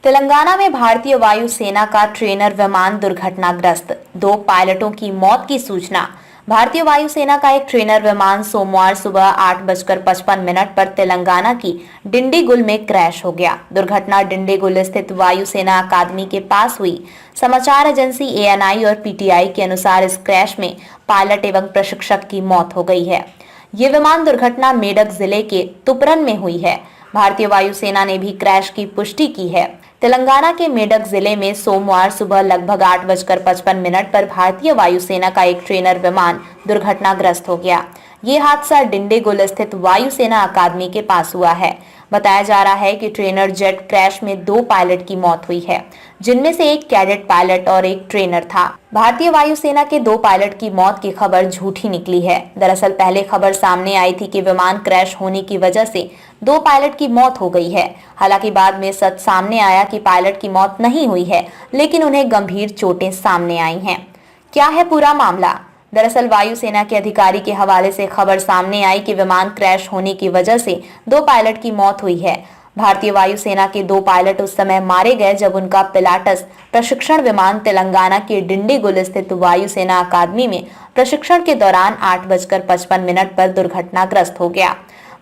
तेलंगाना में भारतीय वायुसेना का ट्रेनर विमान दुर्घटनाग्रस्त, 2 पायलटों की मौत की सूचना। भारतीय वायुसेना का एक ट्रेनर विमान सोमवार सुबह 8:55 पर तेलंगाना की डिंडीगुल में क्रैश हो गया। दुर्घटना डिंडीगुल स्थित वायुसेना अकादमी के पास हुई। समाचार एजेंसी एएनआई और पीटीआई के अनुसार इस क्रैश में पायलट एवं प्रशिक्षक की मौत हो गई है। ये विमान दुर्घटना मेडक जिले के तुपरन में हुई है। भारतीय वायुसेना ने भी क्रैश की पुष्टि की है। तेलंगाना के मेडक जिले में सोमवार सुबह लगभग 8:55 पर भारतीय वायुसेना का एक ट्रेनर विमान दुर्घटनाग्रस्त हो गया। ये हादसा डिंडीगुल स्थित वायुसेना अकादमी के पास हुआ है। बताया जा रहा है कि ट्रेनर जेट क्रैश में 2 पायलट की मौत हुई है, जिनमें से एक कैडेट पायलट और एक ट्रेनर था। भारतीय वायुसेना के 2 पायलट की मौत की खबर झूठी निकली है। दरअसल पहले खबर सामने आई थी कि विमान क्रैश होने की वजह से 2 पायलट की मौत हो गई है। हालांकि बाद में सच सामने आया कि पायलट की मौत नहीं हुई है, लेकिन उन्हें गंभीर चोटें सामने आई हैं। क्या है पूरा मामला? दरअसल वायुसेना के अधिकारी के हवाले से खबर सामने आई कि विमान क्रैश होने की वजह से 2 पायलट की मौत हुई है। भारतीय वायुसेना के 2 पायलट उस समय मारे गए जब उनका पिलाटस प्रशिक्षण विमान तेलंगाना के डिंडीगुल स्थित वायुसेना अकादमी में प्रशिक्षण के दौरान 8:55 पर दुर्घटनाग्रस्त हो गया।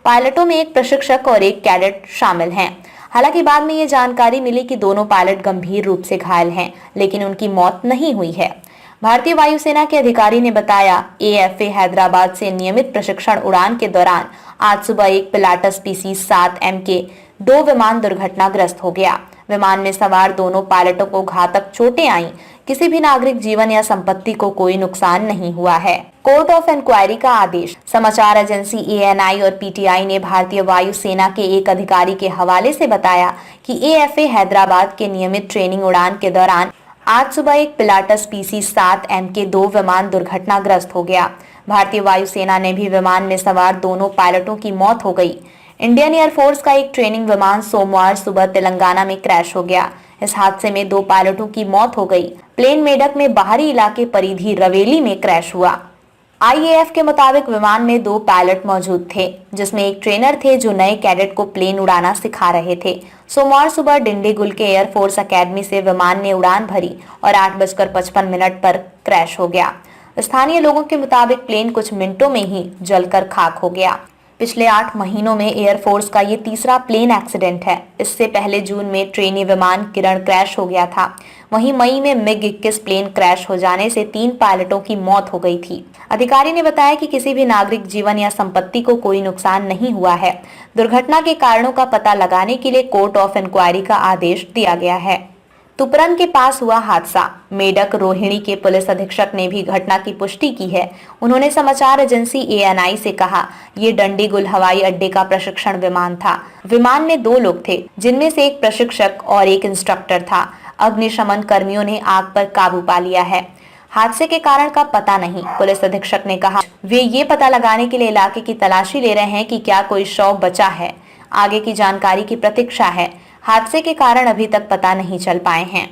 पायलटों में एक प्रशिक्षक और एक कैडेट शामिल हैं। हालांकि बाद में ये जानकारी मिली कि दोनों पायलट गंभीर रूप से घायल हैं, लेकिन उनकी मौत नहीं हुई है। भारतीय वायुसेना के अधिकारी ने बताया, एएफए हैदराबाद से नियमित प्रशिक्षण उड़ान के दौरान आज सुबह एक पिलाटस PC-7M के 2 विमान दुर्घटनाग्रस्त हो गया। विमान में सवार दोनों पायलटों को घातक चोटें आईं। किसी भी नागरिक जीवन या संपत्ति को कोई नुकसान नहीं हुआ है। कोर्ट ऑफ इंक्वायरी का आदेश। समाचार एजेंसी एएनआई और पीटीआई ने भारतीय वायुसेना के एक अधिकारी के हवाले से बताया कि एएफए हैदराबाद के नियमित ट्रेनिंग उड़ान के दौरान आज सुबह एक पिलाटस PC-7M के 2 विमान दुर्घटनाग्रस्त हो गया। भारतीय वायुसेना ने भी विमान में सवार दोनों पायलटों की मौत हो गई। इंडियन एयरफोर्स का एक ट्रेनिंग विमान सोमवार सुबह तेलंगाना में क्रैश हो गया। इस हादसे में 2 पायलटों की मौत हो गई। प्लेन मेडक में बाहरी इलाके परिधि रवेली में क्रैश हुआ। आईएएफ के मुताबिक विमान में 2 पायलट मौजूद थे, जिसमें एक ट्रेनर थे जो नए कैडेट को प्लेन उड़ाना सिखा रहे थे। सोमवार सुबह डिंडीगुल के एयरफोर्स अकेडमी से विमान ने उड़ान भरी और 8:55 पर क्रैश हो गया। स्थानीय लोगों के मुताबिक प्लेन कुछ मिनटों में ही जलकर खाक हो गया। पिछले 8 महीनों में एयरफोर्स का ये तीसरा प्लेन एक्सीडेंट है। इससे पहले जून में ट्रेनी विमान किरण क्रैश हो गया था। वहीं मई में MiG-21 प्लेन क्रैश हो जाने से 3 पायलटों की मौत हो गई थी। अधिकारी ने बताया कि किसी भी नागरिक जीवन या संपत्ति को कोई नुकसान नहीं हुआ है। दुर्घटना के कारणों का पता लगाने के लिए कोर्ट ऑफ इंक्वायरी का आदेश दिया गया है। तुपरन के पास हुआ हादसा। मेडक रोहिणी के पुलिस अधीक्षक ने भी घटना की पुष्टि की है। उन्होंने समाचार एजेंसी एएनआई से कहा, ये डंडीगुल हवाई अड्डे का प्रशिक्षण विमान था। विमान में 2 लोग थे, जिनमें से एक प्रशिक्षक और एक इंस्ट्रक्टर था। अग्निशमन कर्मियों ने आग पर काबू पा लिया है। हादसे के कारण का पता नहीं। पुलिस अधीक्षक ने कहा, वे ये पता लगाने के लिए इलाके की तलाशी ले रहे हैं कि क्या कोई शव बचा है। आगे की जानकारी की प्रतीक्षा है। हादसे के कारण अभी तक पता नहीं चल पाए हैं।